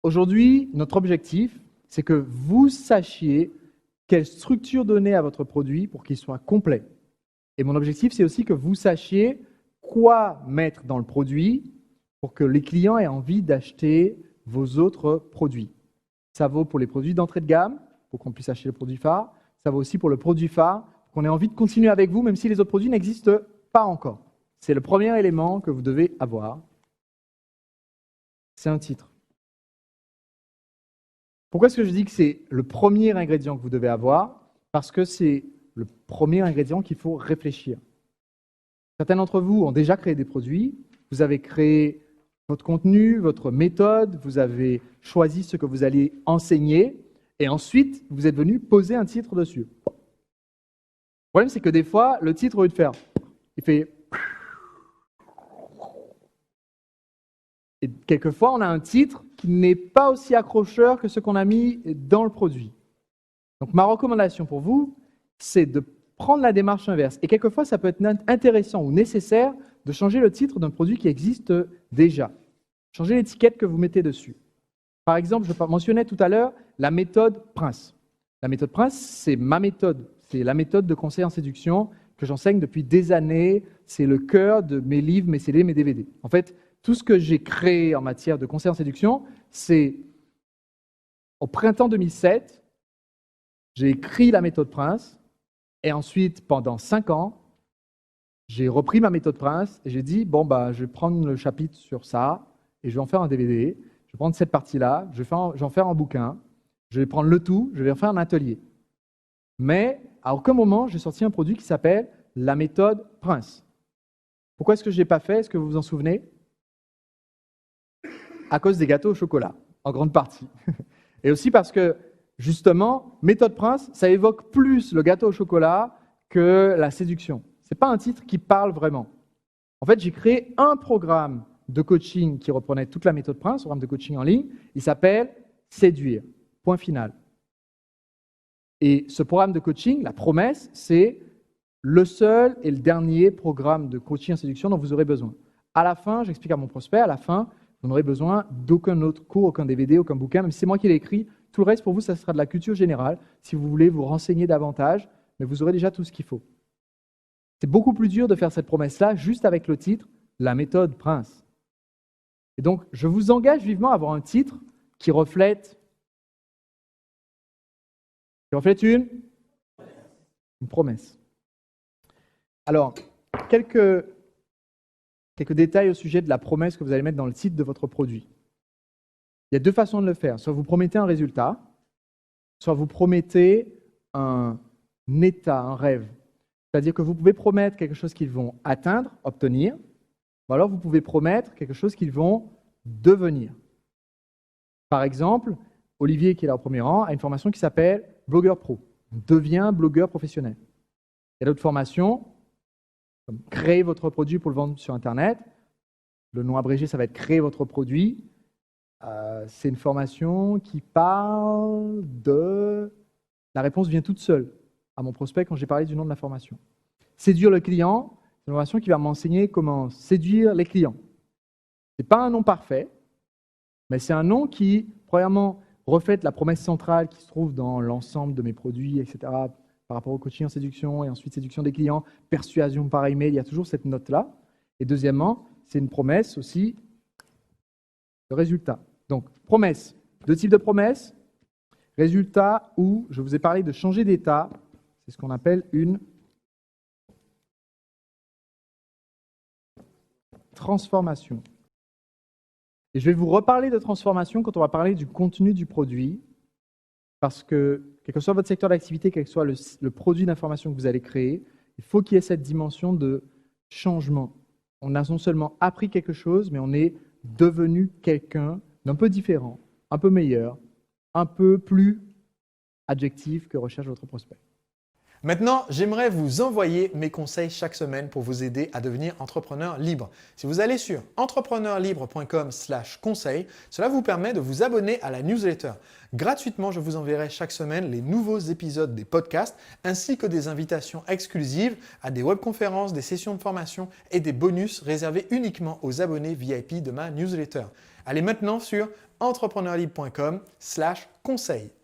Aujourd'hui, notre objectif, c'est que vous sachiez quelle structure donner à votre produit pour qu'il soit complet. Et mon objectif, c'est aussi que vous sachiez quoi mettre dans le produit pour que les clients aient envie d'acheter vos autres produits. Ça vaut pour les produits d'entrée de gamme, pour qu'on puisse acheter le produit phare. Ça vaut aussi pour le produit phare, pour qu'on ait envie de continuer avec vous, même si les autres produits n'existent pas encore. C'est le premier élément que vous devez avoir. C'est un titre. Pourquoi est-ce que je dis que c'est le premier ingrédient que vous devez avoir? Parce que c'est le premier ingrédient qu'il faut réfléchir. Certains d'entre vous ont déjà créé des produits, vous avez créé votre contenu, votre méthode, vous avez choisi ce que vous allez enseigner, et ensuite, vous êtes venu poser un titre dessus. Le problème, c'est que des fois, le titre, au lieu de faire, il fait... Et quelquefois, on a un titre qui n'est pas aussi accrocheur que ce qu'on a mis dans le produit. Donc, ma recommandation pour vous, c'est de prendre la démarche inverse. Et quelquefois, ça peut être intéressant ou nécessaire de changer le titre d'un produit qui existe déjà. Changer l'étiquette que vous mettez dessus. Par exemple, je mentionnais tout à l'heure la méthode Prince. La méthode Prince, c'est ma méthode. C'est la méthode de conseil en séduction que j'enseigne depuis des années. C'est le cœur de mes livres, mes CD, mes DVD. En fait, tout ce que j'ai créé en matière de conseil en séduction, c'est au printemps 2007, j'ai écrit la méthode Prince et ensuite, pendant 5 ans, j'ai repris ma méthode Prince et j'ai dit, bon, bah, je vais prendre le chapitre sur ça et je vais en faire un DVD. Je vais prendre cette partie-là, je vais en faire un bouquin, je vais prendre le tout, je vais en faire un atelier. Mais à aucun moment, j'ai sorti un produit qui s'appelle la méthode Prince. Pourquoi est-ce que je n'ai pas fait? Est-ce que vous vous en souvenez? À cause des gâteaux au chocolat, en grande partie. Et aussi parce que, justement, méthode Prince, ça évoque plus le gâteau au chocolat que la séduction. Ce n'est pas un titre qui parle vraiment. En fait, j'ai créé un programme de coaching qui reprenait toute la méthode Prince, un programme de coaching en ligne. Il s'appelle Séduire, point final. Et ce programme de coaching, la promesse, c'est le seul et le dernier programme de coaching en séduction dont vous aurez besoin. À la fin, j'explique à mon prospect, à la fin, vous n'aurez besoin d'aucun autre cours, aucun DVD, aucun bouquin, même si c'est moi qui l'ai écrit. Tout le reste, pour vous, ça sera de la culture générale, si vous voulez vous renseigner davantage, mais vous aurez déjà tout ce qu'il faut. C'est beaucoup plus dur de faire cette promesse-là juste avec le titre « La méthode Prince ». Et donc, je vous engage vivement à avoir un titre qui reflète une promesse. Alors, quelques détails au sujet de la promesse que vous allez mettre dans le titre de votre produit. Il y a 2 façons de le faire. Soit vous promettez un résultat, soit vous promettez un état, un rêve. C'est-à-dire que vous pouvez promettre quelque chose qu'ils vont atteindre, obtenir, ou alors vous pouvez promettre quelque chose qu'ils vont devenir. Par exemple, Olivier, qui est là au premier rang, a une formation qui s'appelle Blogueur Pro. Deviens blogueur professionnel. Il y a d'autres formations, comme créer votre produit pour le vendre sur Internet. Le nom abrégé, ça va être créer votre produit. C'est une formation qui parle de... La réponse vient toute seule à mon prospect quand j'ai parlé du nom de la formation. Séduire le client, c'est une formation qui va m'enseigner comment séduire les clients. Ce n'est pas un nom parfait, mais c'est un nom qui, premièrement, reflète la promesse centrale qui se trouve dans l'ensemble de mes produits, etc., par rapport au coaching en séduction et ensuite séduction des clients, persuasion par email, il y a toujours cette note-là. Et deuxièmement, c'est une promesse aussi de résultat. Donc, promesse, 2 types de promesses. Résultat où je vous ai parlé de changer d'état, c'est ce qu'on appelle une transformation. Et je vais vous reparler de transformation quand on va parler du contenu du produit, parce que, quel que soit votre secteur d'activité, quel que soit le produit d'information que vous allez créer, il faut qu'il y ait cette dimension de changement. On a non seulement appris quelque chose, mais on est devenu quelqu'un d'un peu différent, un peu meilleur, un peu plus adjectif que recherche votre prospect. Maintenant, j'aimerais vous envoyer mes conseils chaque semaine pour vous aider à devenir entrepreneur libre. Si vous allez sur entrepreneurlibre.com/conseil, cela vous permet de vous abonner à la newsletter. Gratuitement, je vous enverrai chaque semaine les nouveaux épisodes des podcasts ainsi que des invitations exclusives à des webconférences, des sessions de formation et des bonus réservés uniquement aux abonnés VIP de ma newsletter. Allez maintenant sur entrepreneurlibre.com/conseil.